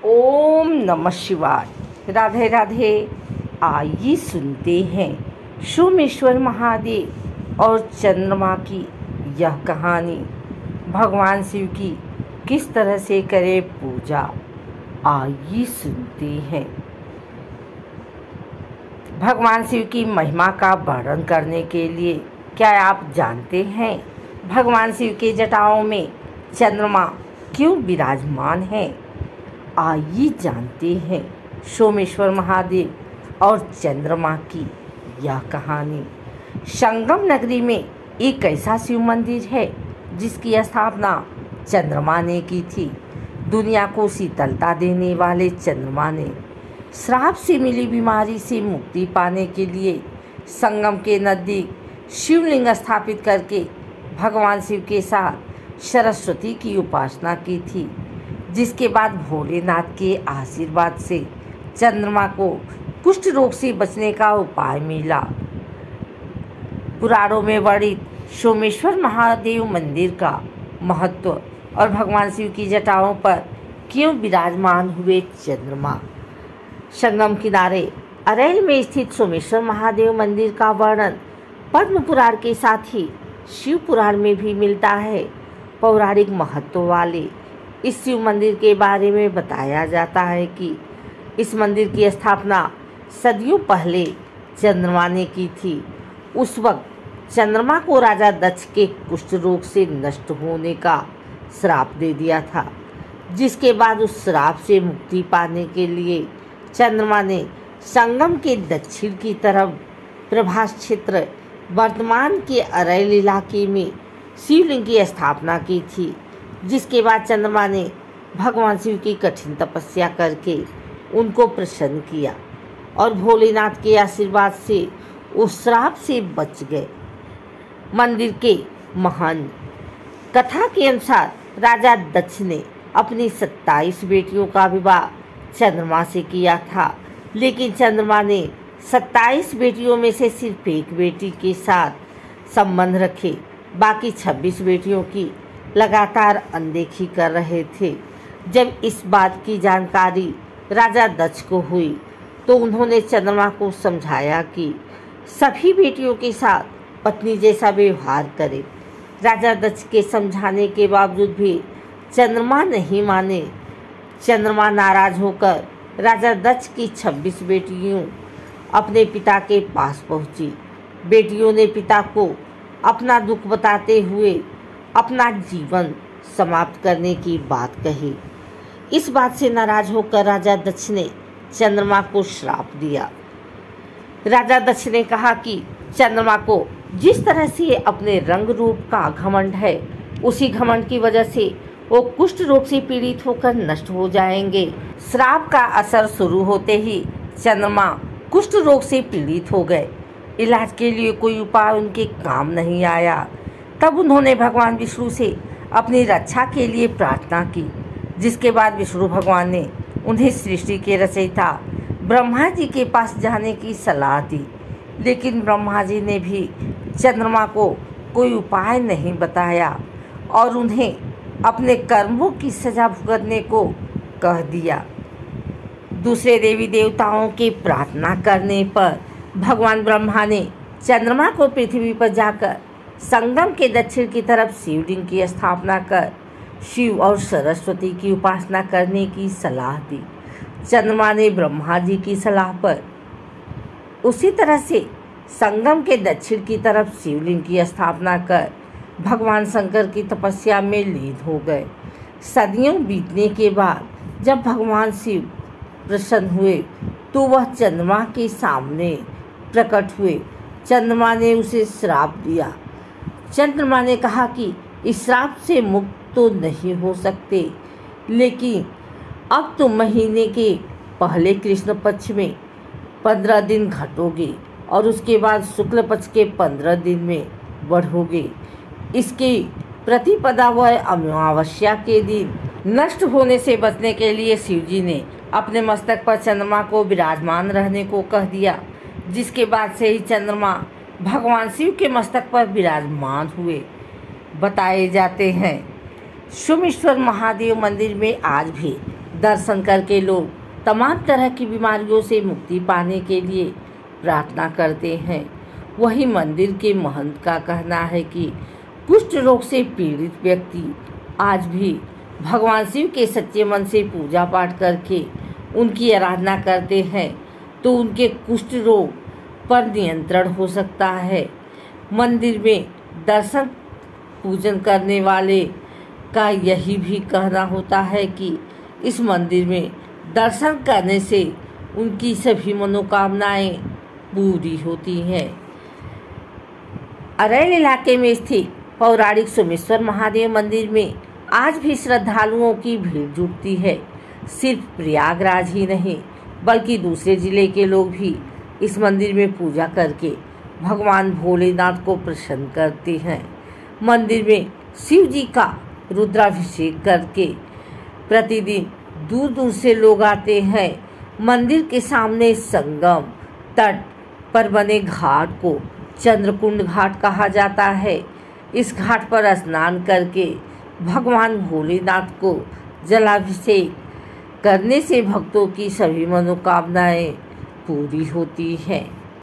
ओम नमः शिवाय। राधे राधे। आइए सुनते हैं सोमेश्वर महादेव और चंद्रमा की यह कहानी। भगवान शिव की किस तरह से करें पूजा, आइए सुनते हैं। भगवान शिव की महिमा का वर्णन करने के लिए क्या आप जानते हैं भगवान शिव के जटाओं में चंद्रमा क्यों विराजमान है? आइए जानते हैं सोमेश्वर महादेव और चंद्रमा की यह कहानी। संगम नगरी में एक ऐसा शिव मंदिर है जिसकी स्थापना चंद्रमा ने की थी। दुनिया को शीतलता देने वाले चंद्रमा ने श्राप से मिली बीमारी से मुक्ति पाने के लिए संगम के नज़दीक शिवलिंग स्थापित करके भगवान शिव के साथ सरस्वती की उपासना की थी, जिसके बाद भोलेनाथ के आशीर्वाद से चंद्रमा को कुष्ठ रोग से बचने का उपाय मिला। पुराणों में वर्णित सोमेश्वर महादेव मंदिर का महत्व और भगवान शिव की जटाओं पर क्यों विराजमान हुए चंद्रमा। संगम किनारे अरैल में स्थित सोमेश्वर महादेव मंदिर का वर्णन पद्म पुराण के साथ ही शिव पुराण में भी मिलता है। पौराणिक महत्व वाले इस शिव मंदिर के बारे में बताया जाता है कि इस मंदिर की स्थापना सदियों पहले चंद्रमा ने की थी। उस वक्त चंद्रमा को राजा दक्ष के कुष्ठ रोग से नष्ट होने का श्राप दे दिया था, जिसके बाद उस श्राप से मुक्ति पाने के लिए चंद्रमा ने संगम के दक्षिण की तरफ प्रभास क्षेत्र वर्तमान के अरैल इलाके में शिवलिंग की स्थापना की थी, जिसके बाद चंद्रमा ने भगवान शिव की कठिन तपस्या करके उनको प्रसन्न किया और भोलेनाथ के आशीर्वाद से उस श्राप से बच गए। मंदिर के महान कथा के अनुसार राजा दक्ष ने अपनी 27 बेटियों का विवाह चंद्रमा से किया था, लेकिन चंद्रमा ने 27 बेटियों में से सिर्फ एक बेटी के साथ संबंध रखे, बाकी 26 बेटियों की लगातार अनदेखी कर रहे थे। जब इस बात की जानकारी राजा दक्ष को हुई तो उन्होंने चंद्रमा को समझाया कि सभी बेटियों के साथ पत्नी जैसा व्यवहार करे। राजा दक्ष के समझाने के बावजूद भी चंद्रमा नहीं माने। चंद्रमा नाराज होकर राजा दक्ष की 26 बेटियों अपने पिता के पास पहुंची। बेटियों ने पिता को अपना दुख बताते हुए अपना जीवन समाप्त करने की बात कही। इस बात से नाराज होकर राजा दक्ष ने चंद्रमा को श्राप दिया। राजा दक्ष ने कहा कि चंद्रमा को जिस तरह से अपने रंग रूप का घमंड है, उसी घमंड की वजह से वो कुष्ठ रोग से पीड़ित होकर नष्ट हो जाएंगे। श्राप का असर शुरू होते ही चंद्रमा कुष्ठ रोग से पीड़ित हो गए। इलाज के लिए कोई उपाय उनके काम नहीं आया। तब उन्होंने भगवान विष्णु से अपनी रक्षा के लिए प्रार्थना की, जिसके बाद विष्णु भगवान ने उन्हें सृष्टि के रचयिता ब्रह्मा जी के पास जाने की सलाह दी, लेकिन ब्रह्मा जी ने भी चंद्रमा को कोई उपाय नहीं बताया और उन्हें अपने कर्मों की सजा भुगतने को कह दिया। दूसरे देवी देवताओं के प्रार्थना करने पर भगवान ब्रह्मा ने चंद्रमा को पृथ्वी पर जाकर संगम के दक्षिण की तरफ शिवलिंग की स्थापना कर शिव और सरस्वती की उपासना करने की सलाह दी। चंद्रमा ने ब्रह्मा जी की सलाह पर उसी तरह से संगम के दक्षिण की तरफ शिवलिंग की स्थापना कर भगवान शंकर की तपस्या में लीन हो गए। सदियों बीतने के बाद जब भगवान शिव प्रसन्न हुए तो वह चंद्रमा के सामने प्रकट हुए। चंद्रमा ने उसे श्राप दिया। चंद्रमा ने कहा कि इस श्राप से मुक्त तो नहीं हो सकते, लेकिन अब तुम महीने के पहले कृष्ण पक्ष में 15 दिन घटोगे और उसके बाद शुक्ल पक्ष के 15 दिन में बढ़ोगे। इसकी प्रतिपदा व अमावस्या के दिन नष्ट होने से बचने के लिए शिवजी ने अपने मस्तक पर चंद्रमा को विराजमान रहने को कह दिया, जिसके बाद से ही चंद्रमा भगवान शिव के मस्तक पर विराजमान हुए बताए जाते हैं। सोमेश्वर महादेव मंदिर में आज भी दर्शन करके लोग तमाम तरह की बीमारियों से मुक्ति पाने के लिए प्रार्थना करते हैं। वही मंदिर के महंत का कहना है कि कुष्ठ रोग से पीड़ित व्यक्ति आज भी भगवान शिव के सच्चे मन से पूजा पाठ करके उनकी आराधना करते हैं तो उनके कुष्ठ रोग पर नियंत्रण हो सकता है। मंदिर में दर्शन पूजन करने वाले का यही भी कहना होता है कि इस मंदिर में दर्शन करने से उनकी सभी मनोकामनाएं पूरी होती हैं। अरैल इलाके में स्थित पौराणिक सोमेश्वर महादेव मंदिर में आज भी श्रद्धालुओं की भीड़ जुटती है। सिर्फ प्रयागराज ही नहीं बल्कि दूसरे जिले के लोग भी इस मंदिर में पूजा करके भगवान भोलेनाथ को प्रसन्न करते हैं। मंदिर में शिव जी का रुद्राभिषेक करके प्रतिदिन दूर दूर से लोग आते हैं। मंदिर के सामने संगम तट पर बने घाट को चंद्रकुंड घाट कहा जाता है। इस घाट पर स्नान करके भगवान भोलेनाथ को जलाभिषेक करने से भक्तों की सभी मनोकामनाएं पूरी होती हैं।